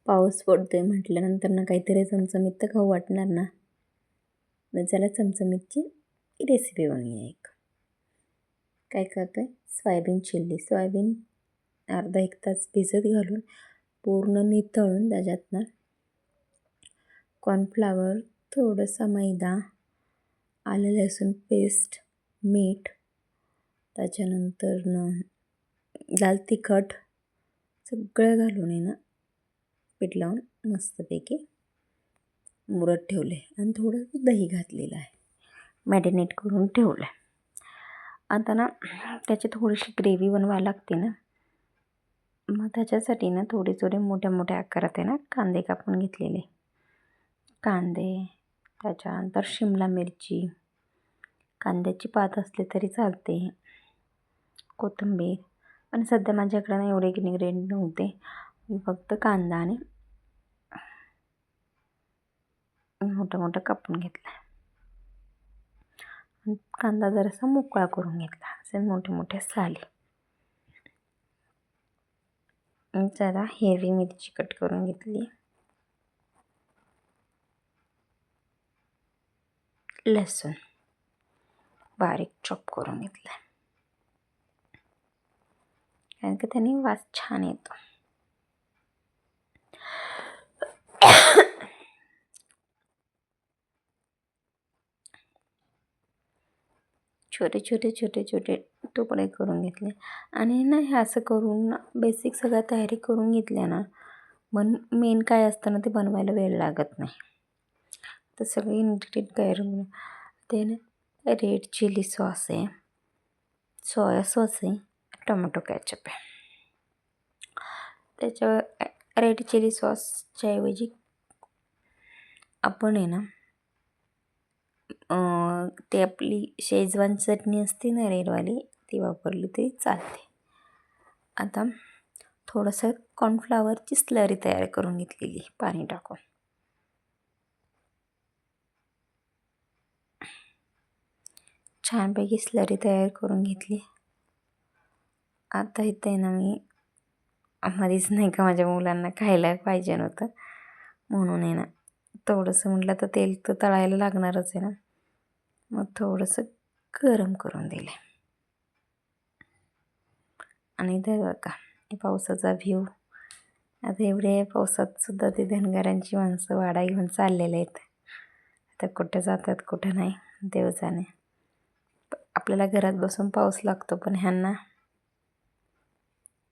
पाऊस पडतोय म्हटल्यानंतर ना काहीतरी चमचमीत तर खाऊ वाटणार ना. मग चला चमचमीतची रेसिपी बनवूया एक. काय करतोय, सोयाबीन चिल्ली. सोयाबीन अर्धा 1 तास भिजत घालून पूर्ण नितळून त्याच्यात ना कॉर्नफ्लावर, थोडासा मैदा, आलं लसूण पेस्ट, मीठ, त्याच्यानंतर लाल तिखट सगळं घालून आहे ना पीठ लावून मस्तपैकी मुरत ठेवले आणि थोडं दही घातलेलं आहे, मॅरिनेट करून ठेवलं आहे. आता ना त्याची थोडीशी ग्रेव्ही बनवायला लागते ना, मग त्याच्यासाठी ना थोडे मोठ्या मोठ्या आकारात आहे ना कांदे कापून घेतलेले. कांदे, त्याच्यानंतर शिमला मिरची, कांद्याची पात असली तरी चालते, कोथिंबीर. पण सध्या माझ्याकडे ना एवढे इन्ग्रेडियंट नव्हते, मी फक्त कांदा आणि मोठा कापून घेतला. कांदा जरासा मोकळा करून घेतला, असे मोठे साली. जरा हिरवी मिरची कट करून घेतली, लसूण बारीक चॉप करून घेतला, कारण की त्याने वास छान येतो. छोटे तुकडे करून घेतले आणि ना हे असं करून बेसिक सगळं तयारी करून घेतल्या ना, पण मेन काय असतं ना ते बनवायला वेळ लागत नाही. तर सगळे इन्ग्रेडियंट करून ते ना रेड चिली सॉस आहे, सोया सॉस आहे, टोमॅटो कॅचअप आहे. त्याच्यावर रेड चिली सॉसच्या ऐवजी आपण आहे ना ते आपली शेजवान चटणी असते ना रेडवाली, ती वापरली तरी चालते. आता थोडंसं कॉर्नफ्लावरची स्लरी तयार करून घेतलेली पाणी टाकून. छानपैकी स्लरी तयार करून घेतली. आता इथे ना मी मध्येच नाही का माझ्या मुलांना खायला पाहिजे नव्हतं, म्हणून आहे ना थोडंसं म्हटलं तर तेल तर तळायला लागणारच आहे ना, मग थोडंसं गरम करून दिले. आणि इथे बघा पावसाचा व्ह्यू. आता एवढे पावसात सुद्धा ते धनगरांची माणसं वाडा घेऊन चाललेले आहेत. आता कुठं जातात कुठं नाही देव जाणे. आपल्याला घरात बसून पाऊस लागतो, पण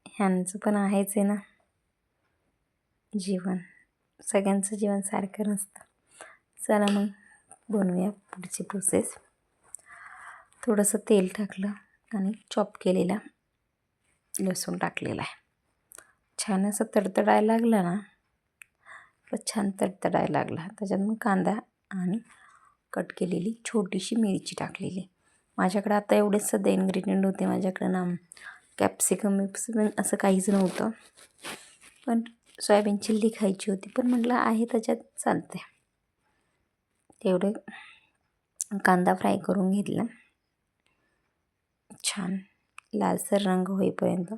ह्यांचं पण आहेच आहे ना जीवन. सगळ्यांचं जीवन सारखं नसतं. चला मग बनवूया पुढची प्रोसेस. थोडंसं तेल टाकलं आणि चॉप केलेला लसूण टाकलेला आहे. छान असं तडतडायला लागलं ना, छान तडतडायला लागला. त्याच्यात मग कांदा आणि कट केलेली छोटीशी मिरची टाकलेली. माझ्याकडे आता एवढेच सध्या इन्ग्रेडियंट होते. माझ्याकडं ना कॅप्सिकम असं काहीच नव्हतं, पण सोयाबीन चिल्ली खायची होती, पण म्हटलं आहे त्याच्यात चालते. तेवढे कांदा फ्राय करून घेतला छान लालसर रंग होईपर्यंत.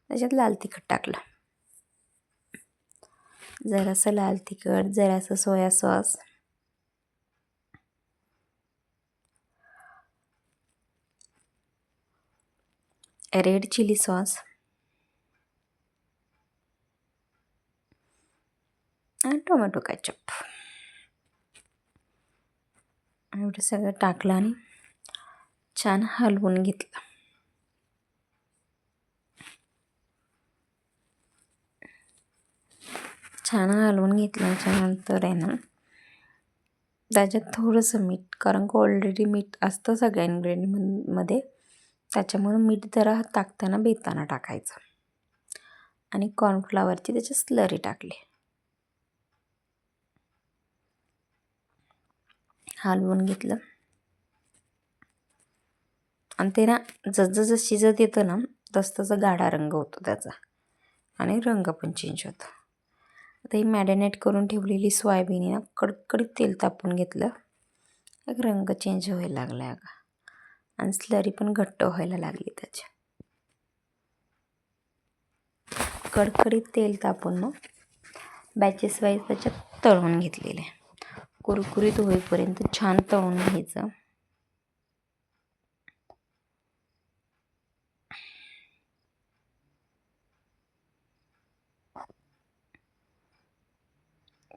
त्याच्यात लाल तिखट टाकलं, जरासं लाल तिखट, जरासं soya sauce, red chilli sauce आणि टोमॅटो कॅचअप. एवढं सगळं टाकलं आणि छान हलवून घेतलं. छान हलवून घेतल्याच्यानंतर आहे ना त्याच्यात थोडंसं मीठ, कारण की ऑलरेडी मीठ असतं सगळ्या इन्ग्रेडियंटमध्ये, त्याच्यामुळे मीठ जरा टाकताना बेताना टाकायचं. आणि कॉर्नफ्लावरची त्याची स्लरी टाकली, हलवून घेतलं. आणि ते ना जसं शिजत येतं ना तसं गाढा रंग होतो त्याचा आणि रंग पण चेंज होतो. आता ही मॅरिनेट करून ठेवलेली सोयाबीन ना कडकडीत तेल तापून घेतलं. एक रंग चेंज व्हायला लागला आणि स्लरी पण घट्ट व्हायला लागली. त्याच्या कडकडीत तेल तापून मग बॅचेस वाईज त्याच्यात तळून घेतलेले. कुरकुरीत होईपर्यंत छान तळून घ्यायचं.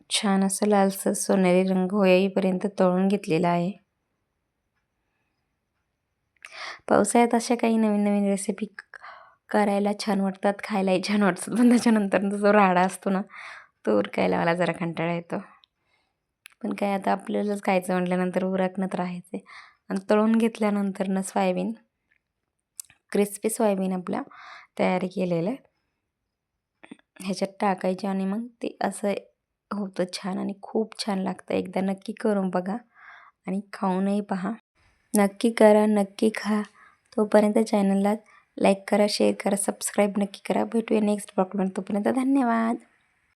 छान असं लालसर सोनेरी रंग होईपर्यंत तळून घेतलेला आहे. पावसाळ्यात अशा काही नवीन नवीन रेसिपी करायला छान वाटतात, खायलाही छान वाटतात. पण त्याच्यानंतर जो राडा असतो ना, तो उरकायला मला जरा कंटाळा येतो. पण काय आता आपल्यालाच खायचं म्हटल्यानंतर उरकणं राहायचं आहे. आणि तळून घेतल्यानंतर ना सोयाबीन, क्रिस्पी सोयाबीन आपला तयार केलेलं आहे ह्याच्यात टाकायचे आणि मग ते असं होतं छान आणि खूप छान लागतं. एकदा नक्की करून बघा आणि खाऊनही पहा. नक्की करा, नक्की खा. तोपर्यंत चॅनलला लाईक करा, शेअर करा, सबस्क्राईब नक्की करा. भेटूया नेक्स्ट ब्लॉगमध्ये. तोपर्यंत धन्यवाद.